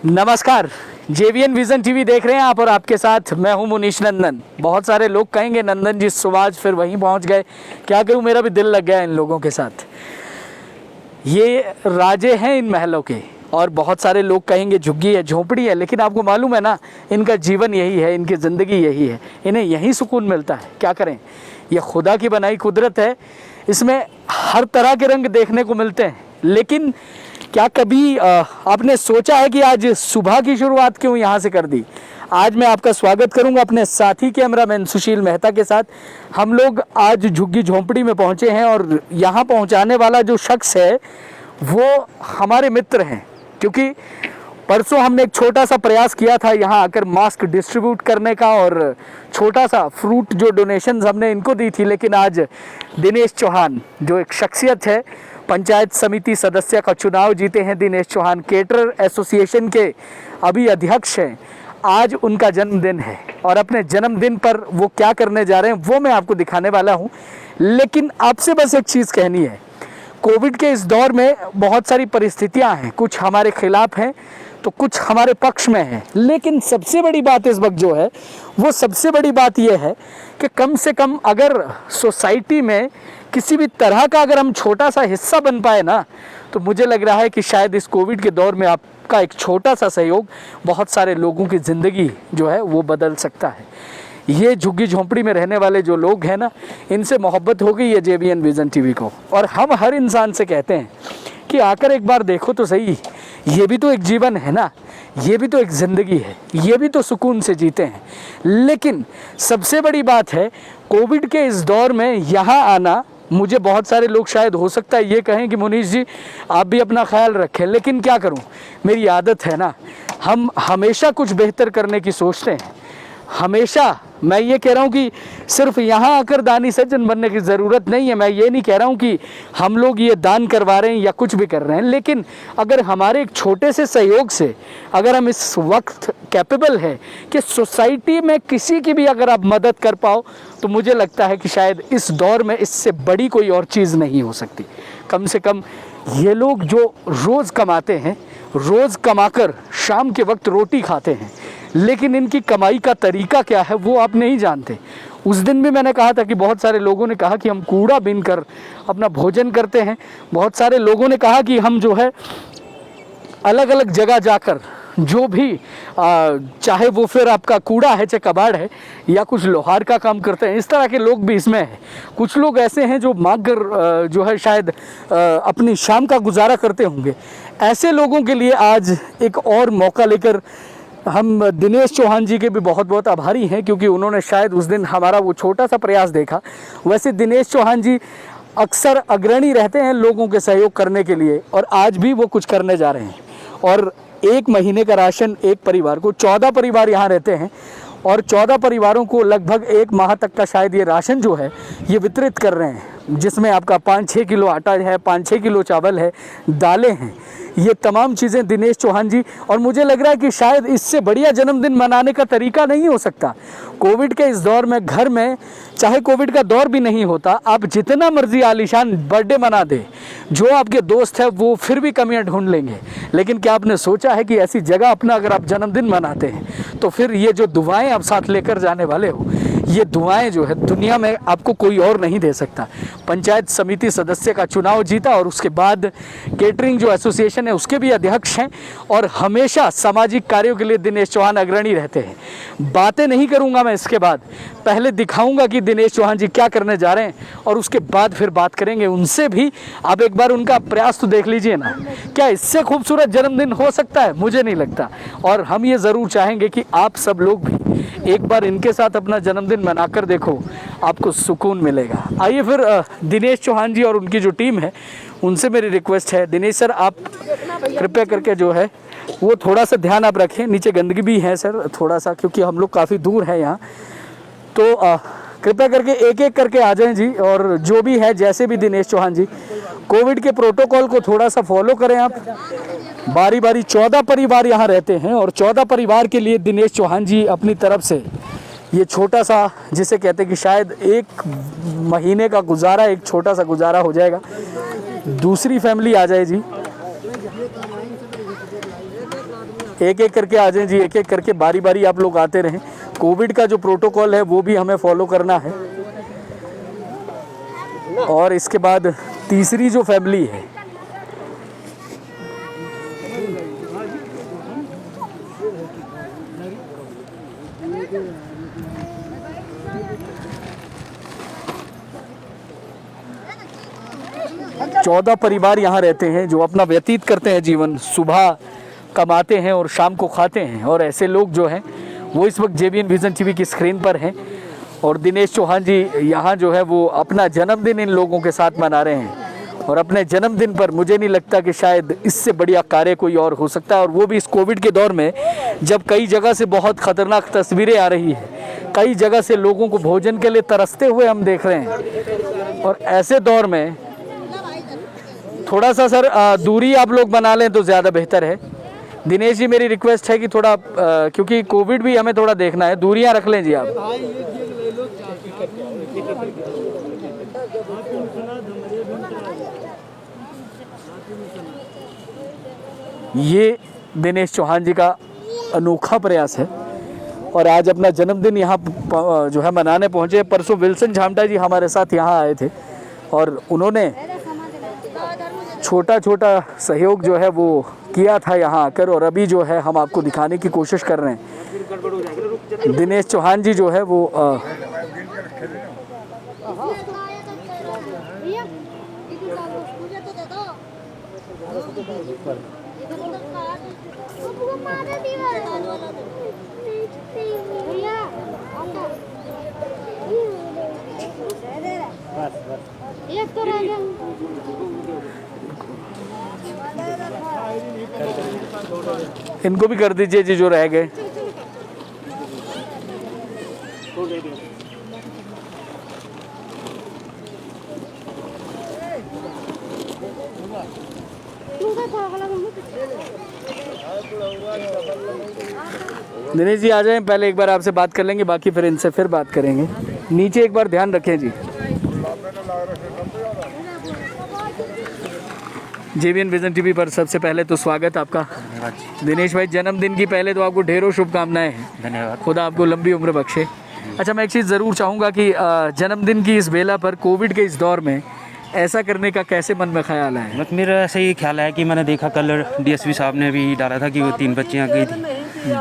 नमस्कार, JVN vision TV देख रहे हैं आप और आपके साथ मैं हूं मुनीश नंदन। बहुत सारे लोग कहेंगे नंदन जी सुभाष फिर वहीं पहुंच गए, क्या करूं, मेरा भी दिल लग गया इन लोगों के साथ। ये राजे हैं इन महलों के और बहुत सारे लोग कहेंगे झुग्गी है, झोंपड़ी है, लेकिन आपको मालूम है ना, इनका जीवन यही है, इनकी ज़िंदगी यही है, इन्हें यहीं सुकून मिलता है। क्या करें, यह खुदा की बनाई कुदरत है, इसमें हर तरह के रंग देखने को मिलते हैं। लेकिन क्या कभी आपने सोचा है कि आज सुबह की शुरुआत क्यों यहाँ से कर दी? आज मैं आपका स्वागत करूंगा अपने साथी कैमरामैन सुशील मेहता के साथ। हम लोग आज झुग्गी झोंपड़ी में पहुँचे हैं और यहाँ पहुँचाने वाला जो शख्स है वो हमारे मित्र हैं, क्योंकि परसों हमने एक छोटा सा प्रयास किया था यहाँ आकर मास्क डिस्ट्रीब्यूट करने का और छोटा सा फ्रूट जो डोनेशंस हमने इनको दी थी। लेकिन आज दिनेश चौहान जो एक शख्सियत है, पंचायत समिति सदस्य का चुनाव जीते हैं दिनेश चौहान, केटरर एसोसिएशन के अभी अध्यक्ष हैं, आज उनका जन्मदिन है और अपने जन्मदिन पर वो क्या करने जा रहे हैं वो मैं आपको दिखाने वाला हूँ। लेकिन आपसे बस एक चीज़ कहनी है, कोविड के इस दौर में बहुत सारी परिस्थितियाँ हैं, कुछ हमारे खिलाफ हैं तो कुछ हमारे पक्ष में है। लेकिन सबसे बड़ी बात इस वक्त जो है वो सबसे बड़ी बात यह है कि कम से कम अगर सोसाइटी में किसी भी तरह का अगर हम छोटा सा हिस्सा बन पाए ना, तो मुझे लग रहा है कि शायद इस कोविड के दौर में आपका एक छोटा सा सहयोग बहुत सारे लोगों की ज़िंदगी जो है वो बदल सकता है। ये झुग्गी झोंपड़ी में रहने वाले जो लोग हैं ना, इनसे मोहब्बत हो गई है जेवीएन विजन टीवी को, और हम हर इंसान से कहते हैं कि आकर एक बार देखो तो सही, ये भी तो एक जीवन है ना, ये भी तो एक ज़िंदगी है, ये भी तो सुकून से जीते हैं। लेकिन सबसे बड़ी बात है कोविड के इस दौर में यहाँ आना, मुझे बहुत सारे लोग शायद हो सकता है ये कहें कि मुनीश जी आप भी अपना ख्याल रखें, लेकिन क्या करूं, मेरी आदत है ना, हम हमेशा कुछ बेहतर करने की सोचते हैं। हमेशा मैं ये कह रहा हूँ कि सिर्फ यहाँ आकर दानी सज्जन बनने की ज़रूरत नहीं है। मैं ये नहीं कह रहा हूँ कि हम लोग ये दान करवा रहे हैं या कुछ भी कर रहे हैं, लेकिन अगर हमारे एक छोटे से सहयोग से अगर हम इस वक्त कैपेबल है कि सोसाइटी में किसी की भी अगर आप मदद कर पाओ, तो मुझे लगता है कि शायद इस दौर में इससे बड़ी कोई और चीज़ नहीं हो सकती। कम से कम ये लोग जो रोज़ कमाते हैं, रोज़ कमाकर शाम के वक्त रोटी खाते हैं, लेकिन इनकी कमाई का तरीका क्या है वो आप नहीं जानते। उस दिन भी मैंने कहा था कि बहुत सारे लोगों ने कहा कि हम कूड़ा बीन कर अपना भोजन करते हैं, बहुत सारे लोगों ने कहा कि हम जो है अलग अलग जगह जाकर जो भी चाहे वो फिर आपका कूड़ा है चाहे कबाड़ है या कुछ लोहार का काम करते हैं, इस तरह के लोग भी इसमें हैं। कुछ लोग ऐसे हैं जो मांगकर जो है शायद अपनी शाम का गुजारा करते होंगे। ऐसे लोगों के लिए आज एक और मौका लेकर हम दिनेश चौहान जी के भी बहुत बहुत आभारी हैं, क्योंकि उन्होंने शायद उस दिन हमारा वो छोटा सा प्रयास देखा। वैसे दिनेश चौहान जी अक्सर अग्रणी रहते हैं लोगों के सहयोग करने के लिए, और आज भी वो कुछ करने जा रहे हैं। और एक महीने का राशन एक परिवार को, 14 परिवार यहाँ रहते हैं और 14 परिवारों को लगभग एक माह तक का शायद ये राशन जो है ये वितरित कर रहे हैं, जिसमें आपका 5-6 किलो आटा है, 5-6 किलो चावल है, दालें हैं, ये तमाम चीज़ें दिनेश चौहान जी। और मुझे लग रहा है कि शायद इससे बढ़िया जन्मदिन मनाने का तरीका नहीं हो सकता। कोविड के इस दौर में घर में, चाहे कोविड का दौर भी नहीं होता, आप जितना मर्जी आलीशान बर्थडे मना दे, जो आपके दोस्त है वो फिर भी कमियां ढूंढ लेंगे। लेकिन क्या आपने सोचा है कि ऐसी जगह अपना अगर आप जन्मदिन मनाते हैं तो फिर ये जो दुआएं आप साथ लेकर जाने वाले हो, ये दुआएं जो है दुनिया में आपको कोई और नहीं दे सकता। पंचायत समिति सदस्य का चुनाव जीता और उसके बाद केटरिंग जो एसोसिएशन है उसके भी अध्यक्ष हैं, और हमेशा सामाजिक कार्यों के लिए दिनेश चौहान अग्रणी रहते हैं। बातें नहीं करूंगा मैं इसके बाद, पहले दिखाऊंगा कि दिनेश चौहान जी क्या करने जा रहे हैं और उसके बाद फिर बात करेंगे उनसे भी। आप एक बार उनका प्रयास तो देख लीजिए ना, क्या इससे खूबसूरत जन्मदिन हो सकता है? मुझे नहीं लगता। और हम ये ज़रूर चाहेंगे कि आप सब लोग भी एक बार इनके साथ अपना जन्मदिन मनाकर देखो, आपको सुकून मिलेगा। आइए फिर दिनेश चौहान जी और उनकी जो टीम है उनसे मेरी रिक्वेस्ट है, दिनेश सर आप कृपया करके जो है वो थोड़ा सा ध्यान आप रखें, नीचे गंदगी भी है सर थोड़ा सा, क्योंकि हम लोग काफ़ी दूर हैं यहाँ, तो कृपया करके एक एक करके आ जाएं जी। और जो भी है, जैसे भी दिनेश चौहान जी, कोविड के प्रोटोकॉल को थोड़ा सा फॉलो करें आप। बारी बारी 14 परिवार यहाँ रहते हैं और 14 परिवार के लिए दिनेश चौहान जी अपनी तरफ से ये छोटा सा, जिसे कहते हैं कि शायद एक महीने का गुजारा, एक छोटा सा गुजारा हो जाएगा। दूसरी फैमिली आ जाए जी। एक एक करके आ जाएं जी, एक एक करके बारी बारी आप लोग आते रहें। कोविड का जो प्रोटोकॉल है वो भी हमें फॉलो करना है। और इसके बाद तीसरी जो फैमिली है, चौदह परिवार यहाँ रहते हैं जो अपना व्यतीत करते हैं जीवन, सुबह कमाते हैं और शाम को खाते हैं। और ऐसे लोग जो हैं वो इस वक्त जेबीएन विज़न टीवी की स्क्रीन पर हैं। और दिनेश चौहान जी यहाँ जो है वो अपना जन्मदिन इन लोगों के साथ मना रहे हैं। और अपने जन्मदिन पर मुझे नहीं लगता कि शायद इससे बढ़िया कार्य कोई और हो सकता है, और वो भी इस कोविड के दौर में, जब कई जगह से बहुत ख़तरनाक तस्वीरें आ रही हैं, कई जगह से लोगों को भोजन के लिए तरसते हुए हम देख रहे हैं। और ऐसे दौर में थोड़ा सा सर दूरी आप लोग बना लें तो ज़्यादा बेहतर है। दिनेश जी, मेरी रिक्वेस्ट है कि थोड़ा क्योंकि कोविड भी हमें थोड़ा देखना है, दूरियां रख लें जी आप। ये दिनेश चौहान जी का अनोखा प्रयास है और आज अपना जन्मदिन यहाँ जो है मनाने पहुँचे। परसों विल्सन झामटा जी हमारे साथ यहाँ आए थे और उन्होंने छोटा छोटा सहयोग जो है वो किया था यहाँ आकर, और अभी जो है हम आपको दिखाने की कोशिश कर रहे हैं। दिनेश चौहान जी जो है वो एक तो रह गया। इनको भी कर दीजिए जी जो रह गए। दिनेश जी आ जाएं, पहले एक बार आपसे बात कर लेंगे, बाकी फिर इनसे फिर बात करेंगे। नीचे एक बार ध्यान रखें जी। जेबीएन विज़न टीवी पर सबसे पहले तो स्वागत आपका। दिनेश भाई, जन्मदिन की पहले तो आपको ढेरों शुभकामनाएं हैं। धन्यवाद। खुदा आपको लंबी उम्र बख्शे। अच्छा, मैं एक चीज़ ज़रूर चाहूँगा कि जन्मदिन की इस बेला पर, कोविड के इस दौर में ऐसा करने का कैसे मन में ख्याल आया? बस मेरा ऐसा ही ख्याल है कि मैंने देखा कल डीएसपी साहब ने भी डाला था कि वो 3 बच्चियाँ गई थी,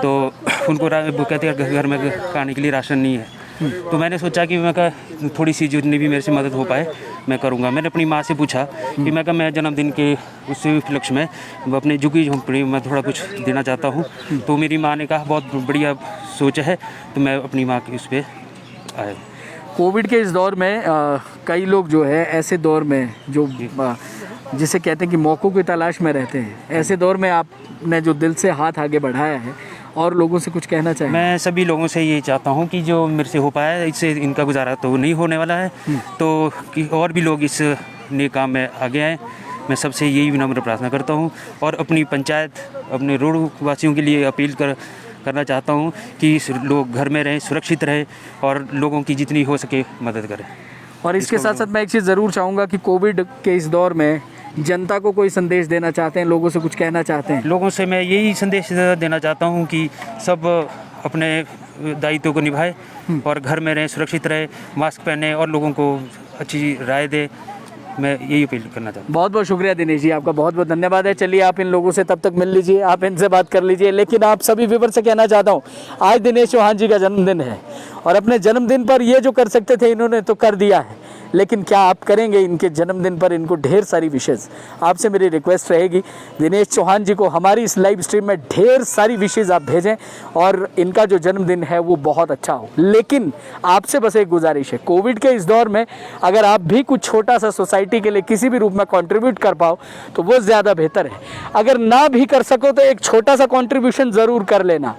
तो उनको वो कहते हैं घर में खाने के लिए राशन नहीं है। तो मैंने सोचा कि मैं थोड़ी सी जितनी भी मेरे से मदद हो पाए मैं करूँगा। मैंने अपनी माँ से पूछा कि मैं जन्मदिन के उस उपलक्ष्य में अपने झुग्गी झोंपड़ी में थोड़ा कुछ देना चाहता हूँ। तो मेरी माँ ने कहा बहुत बढ़िया सोच है, तो मैं अपनी माँ की उस पर आया। कोविड के इस दौर में कई लोग जो है ऐसे दौर में जो जिसे कहते हैं कि मौक़ों की तलाश में रहते हैं, ऐसे दौर में आपने जो दिल से हाथ आगे बढ़ाया है और लोगों से कुछ कहना चाहिए? मैं सभी लोगों से ये चाहता हूँ कि जो मेरे से हो पाया, इससे इनका गुजारा तो नहीं होने वाला है, तो कि और भी लोग इस नए काम में आगे आएँ। मैं सबसे यही विनम्र प्रार्थना करता हूँ और अपनी पंचायत, अपने रोड वासियों के लिए अपील करना चाहता हूँ कि लोग घर में रहें, सुरक्षित रहें और लोगों की जितनी हो सके मदद करें। और इसके साथ साथ मैं एक चीज़ ज़रूर चाहूँगा कि कोविड के इस दौर में जनता को कोई संदेश देना चाहते हैं, लोगों से कुछ कहना चाहते हैं? लोगों से मैं यही संदेश देना चाहता हूँ कि सब अपने दायित्व को निभाएं और घर में रहें, सुरक्षित रहें, मास्क पहने और लोगों को अच्छी राय दें। मैं यही अपील करना चाहता हूँ। बहुत बहुत शुक्रिया दिनेश जी, आपका बहुत बहुत धन्यवाद है। चलिए आप इन लोगों से तब तक मिल लीजिए, आप इनसे बात कर लीजिए। लेकिन आप सभी व्यूअर से कहना चाहता हूँ, आज दिनेश चौहान जी का जन्मदिन है और अपने जन्मदिन पर ये जो कर सकते थे इन्होंने तो कर दिया है, लेकिन क्या आप करेंगे इनके जन्मदिन पर? इनको ढेर सारी विशेज़, आपसे मेरी रिक्वेस्ट रहेगी दिनेश चौहान जी को हमारी इस लाइव स्ट्रीम में ढेर सारी विशेज़ आप भेजें और इनका जो जन्मदिन है वो बहुत अच्छा हो। लेकिन आपसे बस एक गुजारिश है, कोविड के इस दौर में अगर आप भी कुछ छोटा सा सोसाइटी के लिए किसी भी रूप में कंट्रीब्यूट कर पाओ तो वो ज़्यादा बेहतर है। अगर ना भी कर सको तो एक छोटा सा कंट्रीब्यूशन ज़रूर कर लेना।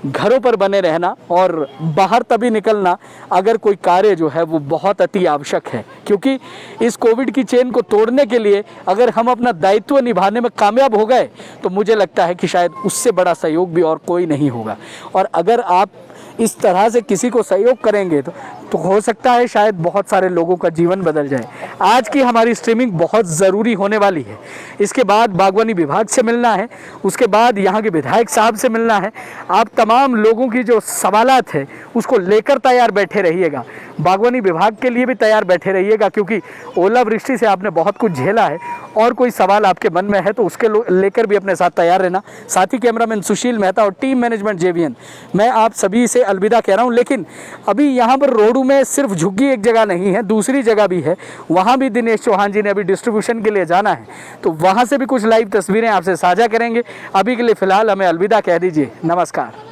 घरों पर बने रहना और बाहर तभी निकलना अगर कोई कार्य जो है वो बहुत अति आवश्यक है, क्योंकि इस कोविड की चेन को तोड़ने के लिए अगर हम अपना दायित्व निभाने में कामयाब हो गए तो मुझे लगता है कि शायद उससे बड़ा सहयोग भी और कोई नहीं होगा। और अगर आप इस तरह से किसी को सहयोग करेंगे तो हो सकता है शायद बहुत सारे लोगों का जीवन बदल जाए। आज की हमारी स्ट्रीमिंग बहुत ज़रूरी होने वाली है। इसके बाद बागवानी विभाग से मिलना है, उसके बाद यहाँ के विधायक साहब से मिलना है। आप तमाम लोगों की जो सवालात है उसको लेकर तैयार बैठे रहिएगा, बागवानी विभाग के लिए भी तैयार बैठे रहिएगा, क्योंकि ओलावृष्टि से आपने बहुत कुछ झेला है और कोई सवाल आपके मन में है तो उसके लेकर भी अपने साथ तैयार रहना। साथ ही कैमरामैन सुशील मेहता और टीम मैनेजमेंट JVN, मैं आप सभी से अलविदा कह रहा हूं। लेकिन अभी यहाँ पर रोडू में सिर्फ झुग्गी एक जगह नहीं है, दूसरी जगह भी है, वहाँ भी दिनेश चौहान जी ने अभी डिस्ट्रीब्यूशन के लिए जाना है, तो वहाँ से भी कुछ लाइव तस्वीरें आपसे साझा करेंगे। अभी के लिए फ़िलहाल हमें अलविदा कह दीजिए, नमस्कार।